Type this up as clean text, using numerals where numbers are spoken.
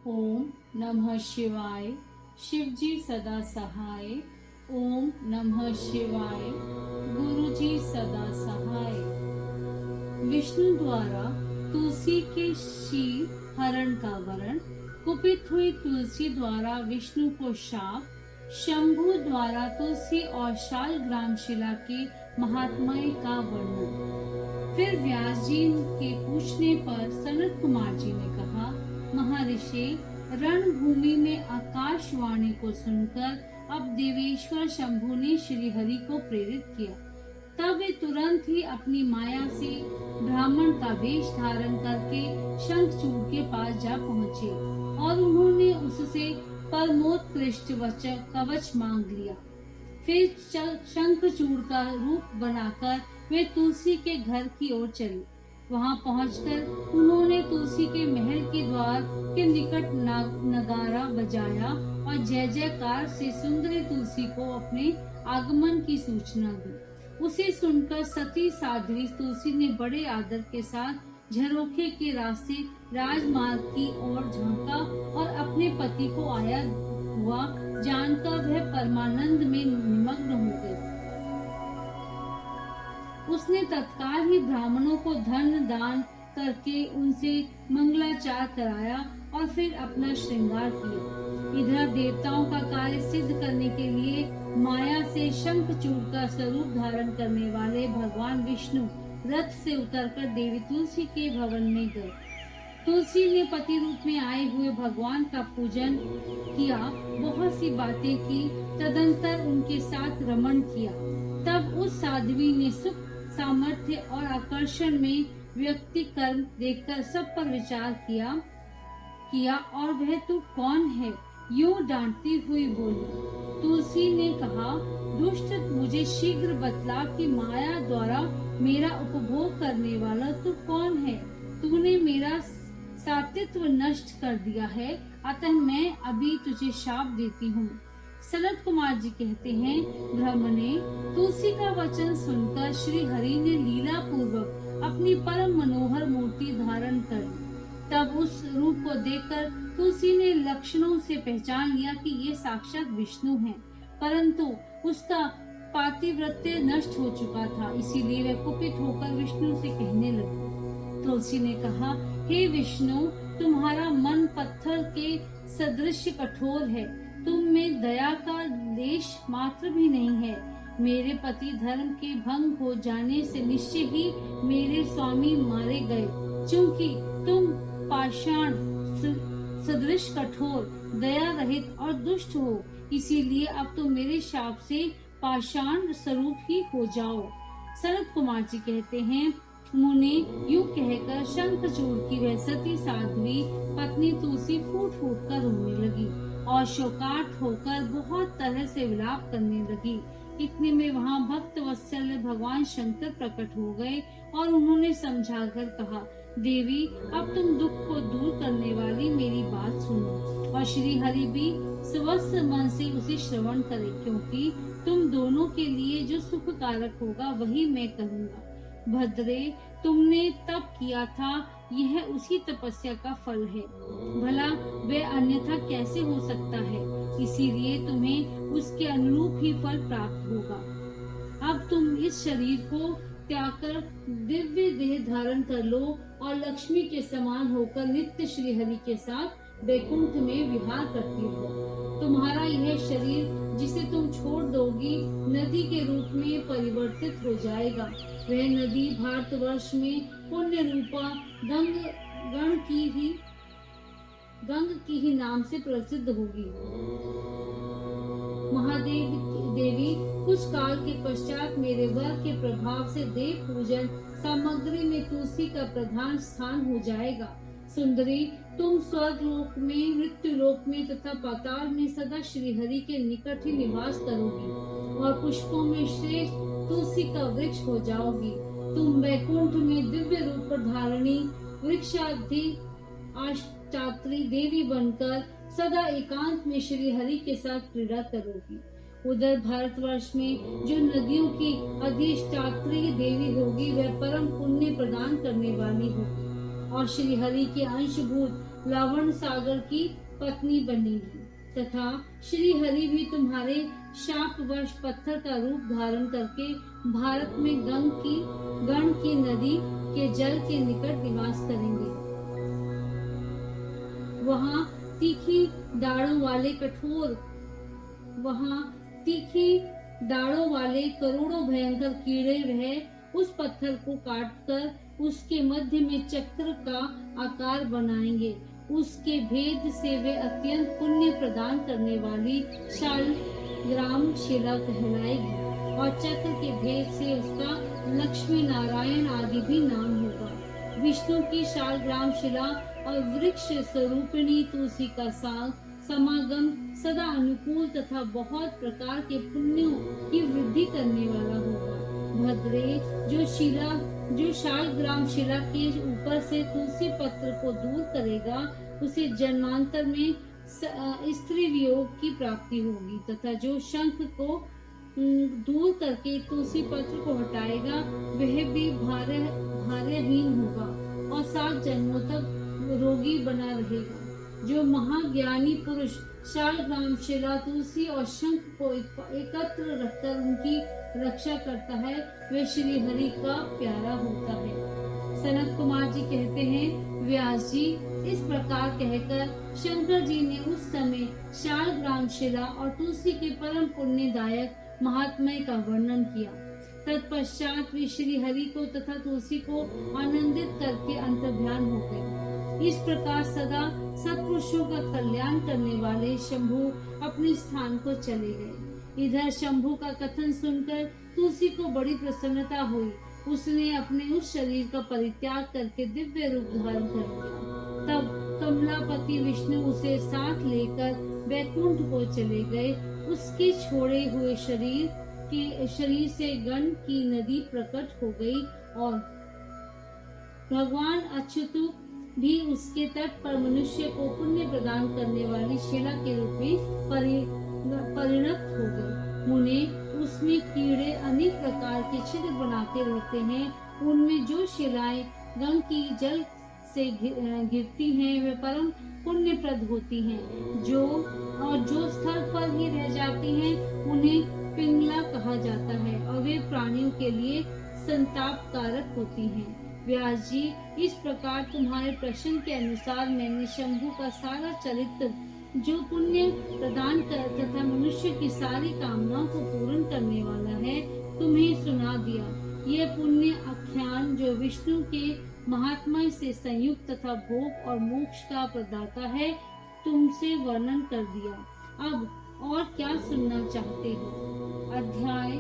ओम नमः शिवाय। शिवजी सदा सहाय। ओम नमः शिवाय। गुरुजी सदा सहाय। विष्णु द्वारा तुलसी के शील हरण का वर्ण। कुपित हुई तुलसी द्वारा विष्णु को शाप। शंभु द्वारा तुलसी और शालग्राम शिला के महात्म्य का वर्णन। फिर व्यास जी के पूछने पर सनत कुमार जी ने कहा, महर्षि, रणभूमि में आकाशवाणी को सुनकर अब देवेश्वर शंभु ने श्री हरि को प्रेरित किया। तब वे तुरंत ही अपनी माया से ब्राह्मण का वेश धारण करके शंखचूड़ के पास जा पहुँचे और उन्होंने उससे परमोत्कृष्ट कवच मांग लिया। फिर शंखचूड़ का रूप बनाकर वे तुलसी के घर की ओर चले। वहां पहुंचकर उन्होंने तुलसी के महल के द्वार के निकट नगारा बजाया और जय जयकार से सुंदरी तुलसी को अपने आगमन की सूचना दी। उसे सुनकर सती साध्वी तुलसी ने बड़े आदर के साथ झरोखे के रास्ते राजमार्ग की ओर झांका और अपने पति को आया हुआ जानकर वह परमानंद में निमग्न हो गई। उसने तत्काल ही ब्राह्मणों को धन दान करके उनसे मंगलाचार कराया और फिर अपना श्रृंगार किया। इधर देवताओं का कार्य सिद्ध करने के लिए माया से शंखचूड़ का स्वरूप धारण करने वाले भगवान विष्णु रथ से उतरकर देवी तुलसी के भवन में गए। तुलसी ने पति रूप में आए हुए भगवान का पूजन किया, बहुत सी बातें की, तदंतर उनके साथ रमण किया। तब उस साध्वी ने सुख, सामर्थ्य और आकर्षण में व्यक्ति कर्म देखकर सब पर विचार किया और वह तू कौन है, यूं डांटती हुई बोली। तुलसी ने कहा, दुष्ट, मुझे शीघ्र बतला कि माया द्वारा मेरा उपभोग करने वाला तू कौन है। तूने मेरा सात्वित्व नष्ट कर दिया है, अतः मैं अभी तुझे शाप देती हूँ। सनत कुमार जी कहते हैं, ब्राह्मणे, तुलसी का वचन सुनकर श्री हरि ने लीला पूर्वक अपनी परम मनोहर मूर्ति धारण कर ली। तब उस रूप को देखकर तुलसी ने लक्षणों से पहचान लिया कि ये साक्षात विष्णु हैं, परंतु उसका पातिव्रत्य नष्ट हो चुका था, इसीलिए वह कुपित होकर विष्णु से कहने लगी। तुलसी ने कहा, हे विष्णु, तुम्हारा मन पत्थर के सदृश कठोर है, तुम में दया का लेश मात्र भी नहीं है। मेरे पति धर्म के भंग हो जाने से निश्चय ही मेरे स्वामी मारे गए। चूंकि तुम पाषाण सदृश कठोर, दया रहित और दुष्ट हो, इसीलिए अब तुम मेरे शाप से पाषाण स्वरूप ही हो जाओ। सनत कुमार जी कहते हैं, मुने यूं कहकर शंखचूड़ की वह सती साध्वी पत्नी तुलसी फूट फूट कर रोने लगी और शोकार्त होकर बहुत तरह से विलाप करने लगी। इतने में वहां भक्त वत्सल भगवान शंकर प्रकट हो गए और उन्होंने समझाकर कहा, देवी, अब तुम दुख को दूर करने वाली मेरी बात सुनो और श्री हरि भी स्वस्थ मन से उसे श्रवण करे, क्योंकि तुम दोनों के लिए जो सुख कारक होगा वही मैं करूँगा। भद्रे, तुमने तप किया था, यह उसी तपस्या का फल है। भला वह अन्यथा कैसे हो सकता है, इसीलिए तुम्हें उसके अनुरूप ही फल प्राप्त होगा। अब तुम इस शरीर को त्याग कर दिव्य देह धारण कर लो और लक्ष्मी के समान होकर नित्य श्री हरि के साथ वैकुंठ में विहार करती हो। तुम्हारा यह शरीर जिसे तुम छोड़ दोगी नदी के रूप में परिवर्तित हो जाएगा। वह नदी भारतवर्ष में पुण्य रूपा गंग की ही नाम से प्रसिद्ध होगी। महादेव देवी, कुछ काल के पश्चात मेरे वर के प्रभाव से देव पूजन सामग्री में तुलसी का प्रधान स्थान हो जाएगा। सुंदरी, तुम स्वर्ग लोक में, मृत्यु लोक में तथा पाताल में सदा श्री हरि के निकट ही निवास करोगी और पुष्पों में श्रेष्ठ तुलसी का वृक्ष हो जाओगी। तुम वैकुंठ में दिव्य रूप धारणी वृक्षाधि अष्टात्री देवी बनकर सदा एकांत में श्री हरि के साथ क्रीड़ा करोगी। उधर भारतवर्ष में जो नदियों की अधिष्ठात्री देवी होगी, वह परम पुण्य प्रदान करने वाली होगी और श्री हरि के अंशभूत लवण सागर की पत्नी बनेगी तथा श्री हरि भी तुम्हारे शापवश पत्थर का रूप धारण करके भारत में गण की नदी के जल के निकट निवास करेंगे। वहाँ तीखी दाढ़ों वाले करोड़ों भयंकर कीड़े वह उस पत्थर को काटकर उसके मध्य में चक्र का आकार बनाएंगे। उसके भेद से वे अत्यंत पुण्य प्रदान करने वाली शालग्राम शिला कहलाएगी और चक्र के भेद से उसका लक्ष्मी नारायण आदि भी नाम होगा। विष्णु की शालग्राम शिला और वृक्ष स्वरूपिणी तुलसी का समागम सदा अनुकूल तथा बहुत प्रकार के पुण्यों की वृद्धि करने वाला होगा। भद्रे, जो शालग्राम शिला के ऊपर से तुलसी पत्र को दूर करेगा उसे जन्मांतर में स्त्री वियोग की प्राप्ति होगी तथा जो शंख को दूर करके तुलसी पत्र को हटाएगा वह भी भार्यहीन होगा और 7 जन्मों तक रोगी बना रहेगा। जो महाज्ञानी पुरुष शालग्राम शिला तुलसी और शंख को एकत्र रखकर उनकी रक्षा करता है वह श्री हरि का प्यारा होता है। सनत कुमार जी कहते हैं, व्यास जी इस प्रकार कहकर शंकर जी ने उस समय शालग्राम शिला और तुलसी के परम पुण्यदायक महात्म्य का वर्णन किया। तत्पश्चात वे श्री हरि को तथा तुलसी को आनंदित करके अंतर्ध्यान हो गए। इस प्रकार सदा सत्पुरुषों का कल्याण करने वाले शंभु अपने स्थान को चले गए। इधर शंभु का कथन सुनकर तुलसी को बड़ी प्रसन्नता हुई। उसने अपने उस शरीर का परित्याग करके दिव्य रूप धारण कर लिया। तब कमलापति विष्णु उसे साथ लेकर वैकुंठ को चले गए। उसके छोड़े हुए शरीर से गण की नदी प्रकट हो गई और भगवान अच्युत भी उसके तट पर मनुष्य को पुण्य प्रदान करने वाली शिला के रूप में परिणत हो गए। मुने, उसमें कीड़े अनेक प्रकार के छिद्र बनाते रहते हैं। उनमें जो शिलाएं गंगा की जल से गिरती हैं वे परम पुण्यप्रद होती हैं। जो स्थल पर ही रह जाती हैं उन्हें पिंगला कहा जाता है और वे प्राणियों के लिए संताप कारक होती हैं। व्यास जी, इस प्रकार तुम्हारे प्रश्न के अनुसार मैंने शंभु का सारा चरित्र जो पुण्य प्रदान कर तथा मनुष्य की सारी कामनाओं को पूर्ण करने वाला है तुम्हें सुना दिया। यह पुण्य आख्यान जो विष्णु के महात्म्य से संयुक्त तथा भोग और मोक्ष का प्रदाता है तुमसे वर्णन कर दिया। अब और क्या सुनना चाहते हो? अध्याय